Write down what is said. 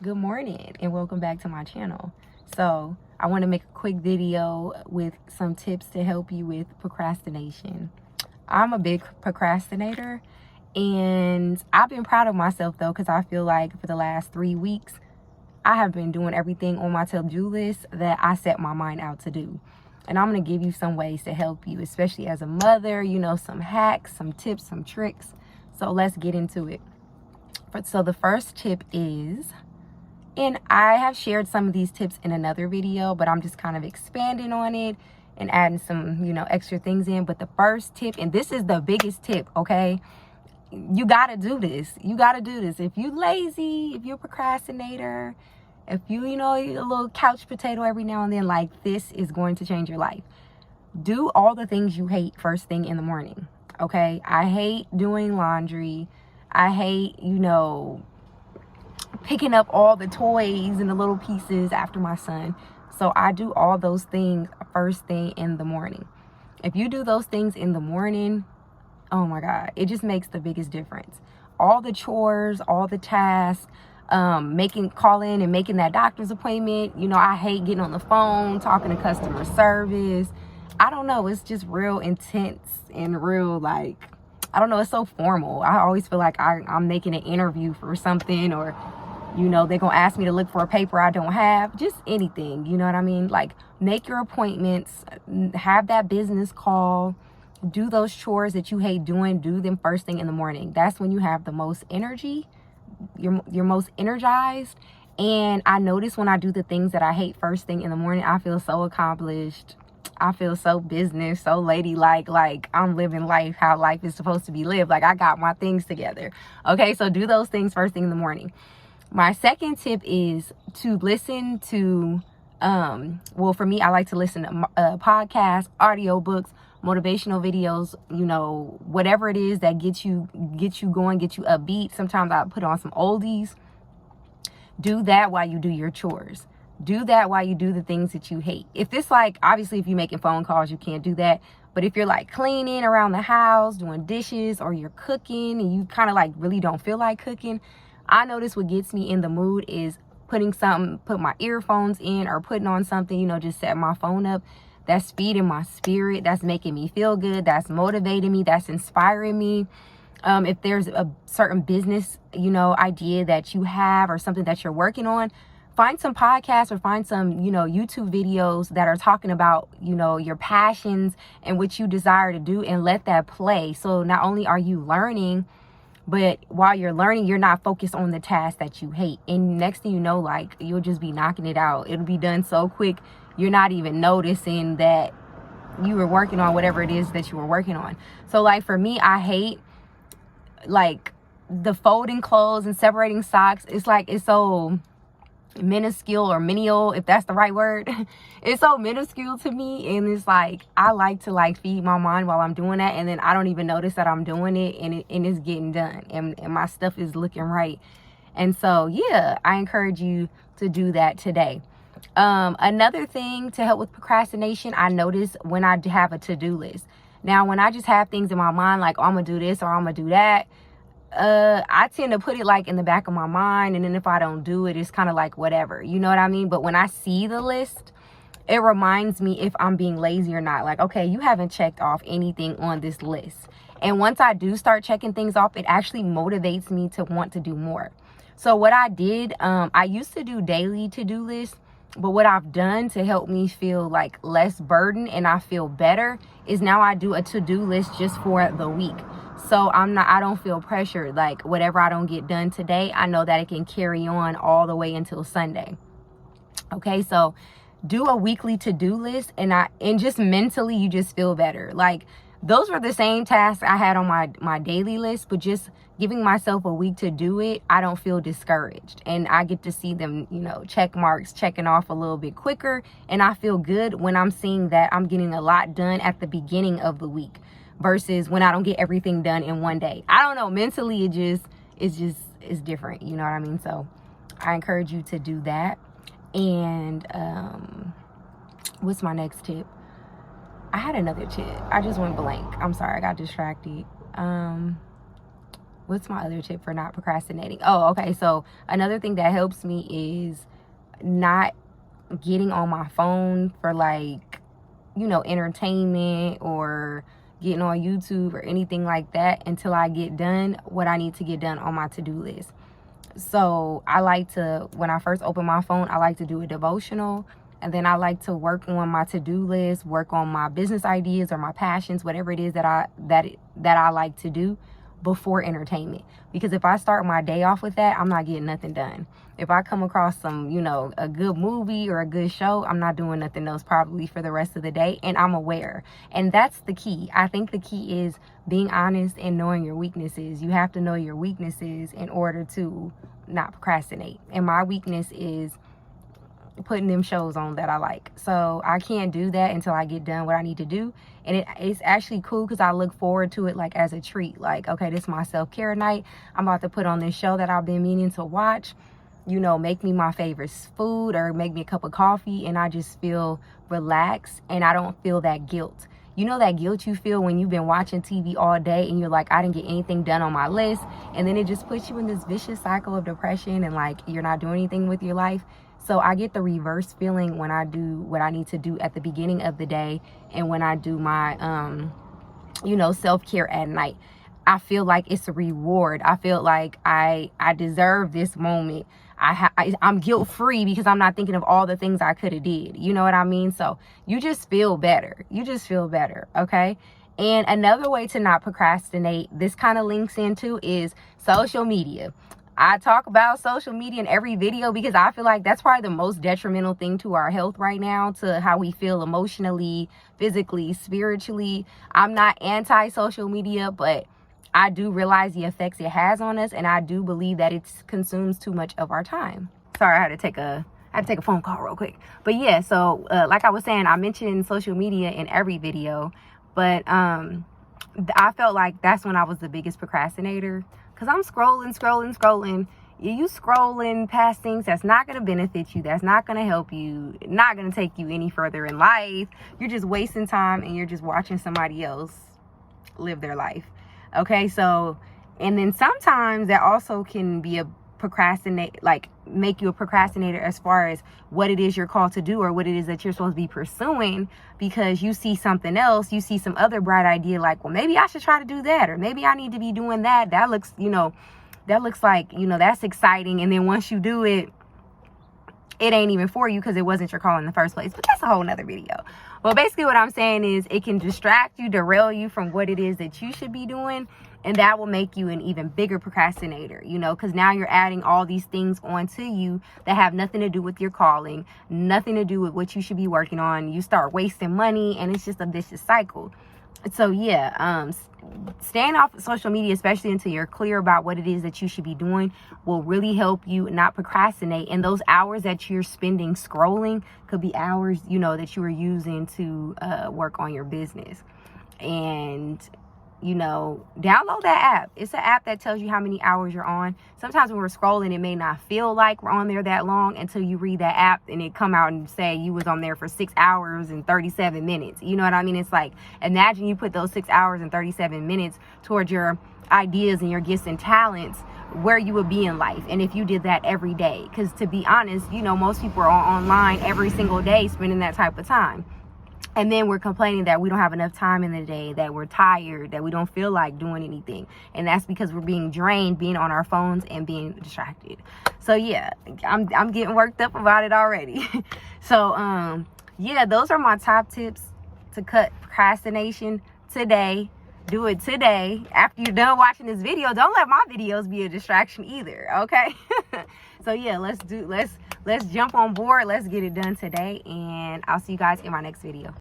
Good morning and welcome back to my channel. So I want to make a quick video with some tips to help you with procrastination. I'm a big procrastinator and I've been proud of myself though, because I feel like for the last 3 weeks I have been doing everything on my to-do list that I set my mind out to do. And I'm going to give you some ways to help you, especially as a mother, some hacks, some tips, some tricks. So let's get into it. So the first tip is, and I have shared some of these tips in another video, but I'm just kind of expanding on it and adding some, extra things in. But the first tip, and this is the biggest tip, okay? You got to do this. You got to do this. If you lazy, if you're a procrastinator, if you're a little couch potato every now and then, like, this is going to change your life. Do all the things you hate first thing in the morning, okay? I hate doing laundry. I hate, picking up all the toys and the little pieces after my son. So I do all those things first thing in the morning. If you do those things in the morning, oh my God, it just makes the biggest difference. All the chores, all the tasks, calling and making that doctor's appointment. I hate getting on the phone, talking to customer service. I don't know, it's just real intense and real, I don't know, it's so formal. I always feel like I'm making an interview for something, or they're gonna ask me to look for a paper I don't have. Just anything, you know what I mean? Like, make your appointments, have that business call, do those chores that you hate doing, do them first thing in the morning. That's when you have the most energy, you're most energized. And I notice when I do the things that I hate first thing in the morning, I feel so accomplished. I feel so business, so ladylike, like I'm living life how life is supposed to be lived. Like, I got my things together. Okay, so do those things first thing in the morning. My second tip is to listen to, well, for me, I like to listen to podcasts, audiobooks, motivational videos, whatever it is that gets you going, get you upbeat. Sometimes I put on some oldies. Do that while you do your chores. Do that while you do the things that you hate. If it's obviously if you're making phone calls, you can't do that. But if you're cleaning around the house, doing dishes, or you're cooking and you kind of really don't feel like cooking, I notice what gets me in the mood is put my earphones in or putting on something, just set my phone up. That's feeding my spirit. That's making me feel good. That's motivating me. That's inspiring me. If there's a certain business, idea that you have or something that you're working on, find some podcasts or find some, YouTube videos that are talking about, your passions and what you desire to do, and let that play. So not only are you learning, but while you're learning, you're not focused on the task that you hate. And next thing you know, you'll just be knocking it out. It'll be done so quick, you're not even noticing that you were working on whatever it is that you were working on. So for me, I hate the folding clothes and separating socks. It's so minuscule or menial, if that's the right word. It's so minuscule to me, and it's I like to feed my mind while I'm doing that, and then I don't even notice that I'm doing it, and it's getting done, and my stuff is looking right. And so yeah, I encourage you to do that today. Another thing to help with procrastination, I notice when I have a to-do list. Now, when I just have things in my mind oh, I'm gonna do this or I'm gonna do that, I tend to put it in the back of my mind, and then if I don't do it, it's kind of whatever, you know what I mean? But when I see the list, it reminds me if I'm being lazy or not. Okay, you haven't checked off anything on this list. And once I do start checking things off, it actually motivates me to want to do more. So what I did, I used to do daily to-do lists, but what I've done to help me feel less burden and I feel better is now I do a to-do list just for the week. So I don't feel pressured. Whatever I don't get done today, I know that it can carry on all the way until Sunday. Okay, so do a weekly to-do list, and just mentally you just feel better. Those were the same tasks I had on my daily list, but just giving myself a week to do it, I don't feel discouraged. And I get to see them, check marks, checking off a little bit quicker. And I feel good when I'm seeing that I'm getting a lot done at the beginning of the week versus when I don't get everything done in one day. I don't know, mentally it's different, you know what I mean? So I encourage you to do that. And what's my next tip? I had another tip. I just went blank. I'm sorry, I got distracted. what's my other tip for not procrastinating? Oh, okay. So another thing that helps me is not getting on my phone for like, you know, entertainment or getting on YouTube or anything like that until I get done what I need to get done on my to-do list. So I like to, when I first open my phone, I like to do a devotional, and then I like to work on my to-do list, work on my business ideas or my passions, whatever it is that I like to do before entertainment. Because if I start my day off with that, I'm not getting nothing done. If I come across some, you know, a good movie or a good show, I'm not doing nothing else probably for the rest of the day, and I'm aware. And that's the key. I think the key is being honest and knowing your weaknesses. You have to know your weaknesses in order to not procrastinate. And my weakness is putting them shows on that I like. So I can't do that until I get done what I need to do. And it's actually cool because I look forward to it like as a treat. Like, okay, this is my self-care night. I'm about to put on this show that I've been meaning to watch. You know, make me my favorite food or make me a cup of coffee, and I just feel relaxed and I don't feel that guilt. You know that guilt you feel when you've been watching TV all day and you're like, I didn't get anything done on my list, and then it just puts you in this vicious cycle of depression and like you're not doing anything with your life. So I get the reverse feeling when I do what I need to do at the beginning of the day and when I do my you know, self-care at night. I feel like it's a reward. I feel like I deserve this moment. I'm guilt-free because I'm not thinking of all the things I could have did. You know what I mean? So you just feel better. You just feel better, okay? And another way to not procrastinate, this kind of links into, is social media. I talk about social media in every video because I feel like that's probably the most detrimental thing to our health right now, to how we feel emotionally, physically, spiritually. I'm not anti-social media, but I do realize the effects it has on us, and I do believe that it consumes too much of our time. Sorry, I had to take a phone call real quick. But yeah, so like I was saying, I mentioned social media in every video, but I felt like that's when I was the biggest procrastinator, because I'm scrolling. You scrolling past things that's not going to benefit you, that's not going to help you, not going to take you any further in life. You're just wasting time, and you're just watching somebody else live their life. Okay, so, and then sometimes that also can be make you a procrastinator as far as what it is you're called to do or what it is that you're supposed to be pursuing, because you see something else, you see some other bright idea, like, well, maybe I should try to do that, or maybe I need to be doing that. That looks like, you know, that's exciting. And then once you do it, it ain't even for you because it wasn't your call in the first place. But that's a whole nother video. Well, basically what I'm saying is it can distract you, derail you from what it is that you should be doing. And that will make you an even bigger procrastinator, you know, because now you're adding all these things onto you that have nothing to do with your calling, nothing to do with what you should be working on. You start wasting money, and it's just a vicious cycle. So yeah, staying off social media, especially until you're clear about what it is that you should be doing, will really help you not procrastinate. And those hours that you're spending scrolling could be hours, you know, that you are using to work on your business. And, you know, download that app. It's an app that tells you how many hours you're on. Sometimes when we're scrolling, it may not feel like we're on there that long until you read that app and it come out and say you was on there for 6 hours and 37 minutes. You know what I mean? It's like, imagine you put those 6 hours and 37 minutes towards your ideas and your gifts and talents, where you would be in life. And if you did that every day, because to be honest, you know, most people are online every single day spending that type of time. And then we're complaining that we don't have enough time in the day, that we're tired, that we don't feel like doing anything. And that's because we're being drained, being on our phones and being distracted. So yeah, I'm getting worked up about it already. So yeah, those are my top tips to cut procrastination today. Do it today. After you're done watching this video, don't let my videos be a distraction either, okay? So yeah, let's jump on board. Let's get it done today, and I'll see you guys in my next video.